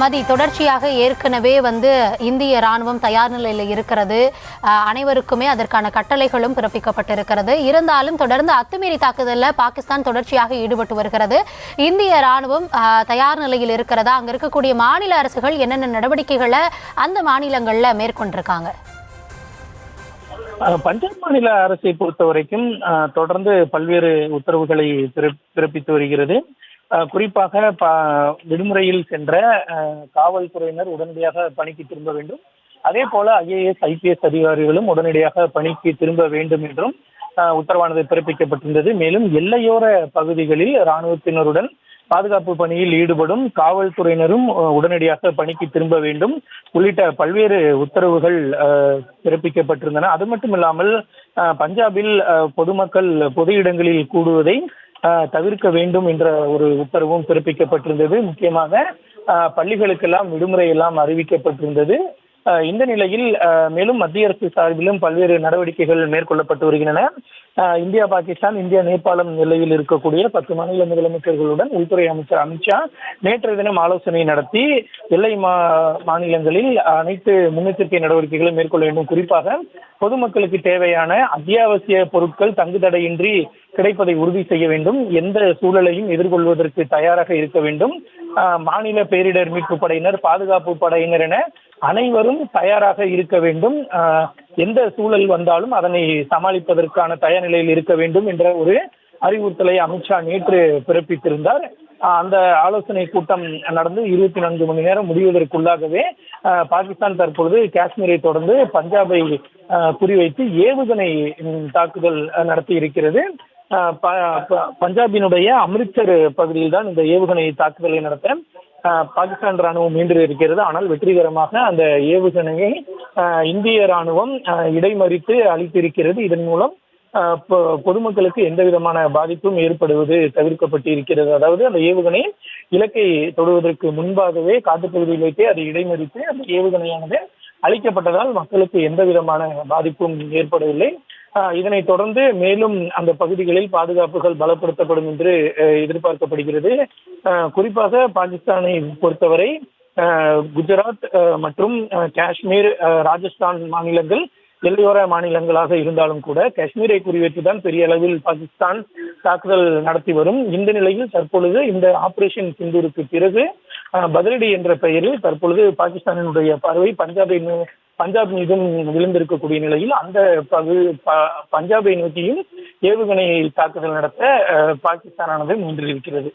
மதி தொடர்ச்சியாக ஏற்கனவே இந்திய ராணுவம் தயார் நிலையில் இருக்கிறது. அனைவருக்குமே அதற்கான கட்டளைகளும் பிறப்பிக்கப்பட்டிருக்கிறது. இருந்தாலும் தொடர்ந்து அத்துமீறி தாக்குதலில் பாகிஸ்தான் தொடர்ச்சியாக ஈடுபட்டு வருகிறது. இந்திய ராணுவம் தயார் நிலையில் இருக்கிறதா? அங்க இருக்கக்கூடிய மாநில அரசுகள் என்னென்ன நடவடிக்கைகளை அந்த மாநிலங்கள்ல மேற்கொண்டிருக்காங்க? பஞ்சாப் மாநில அரசை பொறுத்த வரைக்கும் தொடர்ந்து பல்வேறு உத்தரவுகளை பிறப்பித்து வருகிறது. குறிப்பாக விடுமுறையில் சென்ற காவல்துறையினர் உடனடியாக பணிக்கு திரும்ப வேண்டும். அதே போல IAS IPS அதிகாரிகளும் உடனடியாக பணிக்கு திரும்ப வேண்டும் என்றும் உத்தரவானது பிறப்பிக்கப்பட்டிருந்தது. மேலும் எல்லையோர பகுதிகளில் இராணுவத்தினருடன் பாதுகாப்பு பணியில் ஈடுபடும் காவல்துறையினரும் உடனடியாக பணிக்கு திரும்ப வேண்டும் உள்ளிட்ட பல்வேறு உத்தரவுகள் பிறப்பிக்கப்பட்டிருந்தன. அது மட்டும் இல்லாமல் பஞ்சாபில் பொதுமக்கள் பொது இடங்களில் கூடுவதை தவிர்க்க வேண்டும் என்ற ஒரு உத்தரவும் பிறப்பிக்கப்பட்டிருந்தது. முக்கியமாக பள்ளிகளுக்கெல்லாம் விடுமுறை எல்லாம் அறிவிக்கப்பட்டிருந்தது. இந்த நிலையில் மேலும் மத்திய அரசு சார்பிலும் பல்வேறு நடவடிக்கைகள் மேற்கொள்ளப்பட்டு வருகின்றன. இந்தியா பாகிஸ்தான், இந்தியா நேபாளம் எல்லையில் இருக்கக்கூடிய 10 மாநில முதலமைச்சர்களுடன் உள்துறை அமைச்சர் அமித்ஷா நேற்றைய தினம் ஆலோசனை நடத்தி எல்லை மாநிலங்களில் அனைத்து முன்னெச்சரிக்கை நடவடிக்கைகளை மேற்கொள்ள வேண்டும். குறிப்பாக பொதுமக்களுக்கு தேவையான அத்தியாவசிய பொருட்கள் தங்குதடையின்றி கிடைப்பதை உறுதி செய்ய வேண்டும். எந்த சூழலையும் எதிர்கொள்வதற்கு தயாராக இருக்க வேண்டும். மாநில பேரிடர் மீட்பு படையினர், பாதுகாப்பு படையினர் என அனைவரும் தயாராக இருக்க வேண்டும். எந்த சூழல் வந்தாலும் அதனை சமாளிப்பதற்கான தயார் நிலையில் இருக்க வேண்டும் என்ற ஒரு அறிவுறுத்தலை அமித்ஷா நேற்று பிறப்பித்திருந்தார். அந்த ஆலோசனை கூட்டம் நடந்து 24 மணி நேரம் முடிவதற்குள்ளாகவே பாகிஸ்தான் தற்பொழுது காஷ்மீரை தொடர்ந்து பஞ்சாபை குறிவைத்து ஏவுகணை தாக்குதல் நடத்தி இருக்கிறது. பஞ்சாபினுடைய அமிர்த்சர் பகுதியில் தான் இந்த ஏவுகணை தாக்குதலை நடத்த பாகிஸ்தான் ராணுவம் மீண்டு இருக்கிறது. ஆனால் வெற்றிகரமாக அந்த ஏவுகணையை இந்திய ராணுவம் இடைமறித்து அளித்திருக்கிறது. இதன் மூலம் பொதுமக்களுக்கு எந்த விதமான பாதிப்பும் ஏற்படுவது தவிர்க்கப்பட்டு இருக்கிறது. அதாவது அந்த ஏவுகணை இலக்கை தொடுவதற்கு முன்பாகவே காட்டுப்பகுதியில் வைத்தே அதை இடைமறித்து அந்த ஏவுகணையானது அளிக்கப்பட்டதால் மக்களுக்கு எந்த விதமான பாதிப்பும் ஏற்படவில்லை. இதனைத் தொடர்ந்து மேலும் அந்த பகுதிகளில் பாதுகாப்புகள் பலப்படுத்தப்படும் என்று எதிர்பார்க்கப்படுகிறது. குறிப்பாக பாகிஸ்தானை பொறுத்தவரை குஜராத் மற்றும் காஷ்மீர், ராஜஸ்தான் மாநிலங்கள் எல்லையோர மாநிலங்களாக இருந்தாலும் கூட காஷ்மீரை குறிவைத்துதான் பெரிய அளவில் பாகிஸ்தான் தாக்குதல் நடத்தி வரும். இந்த நிலையில் தற்பொழுது இந்த ஆபரேஷன் சிந்தூருக்கு பிறகு பதிலடி என்ற பெயரில் தற்பொழுது பாகிஸ்தானினுடைய பார்வை பஞ்சாப் மீதும் விழுந்திருக்கக்கூடிய நிலையில் அந்த பஞ்சாபை நோக்கியும் ஏவுகணை தாக்குதல் நடத்த பாகிஸ்தானானது முன்னிறுக்கிறது.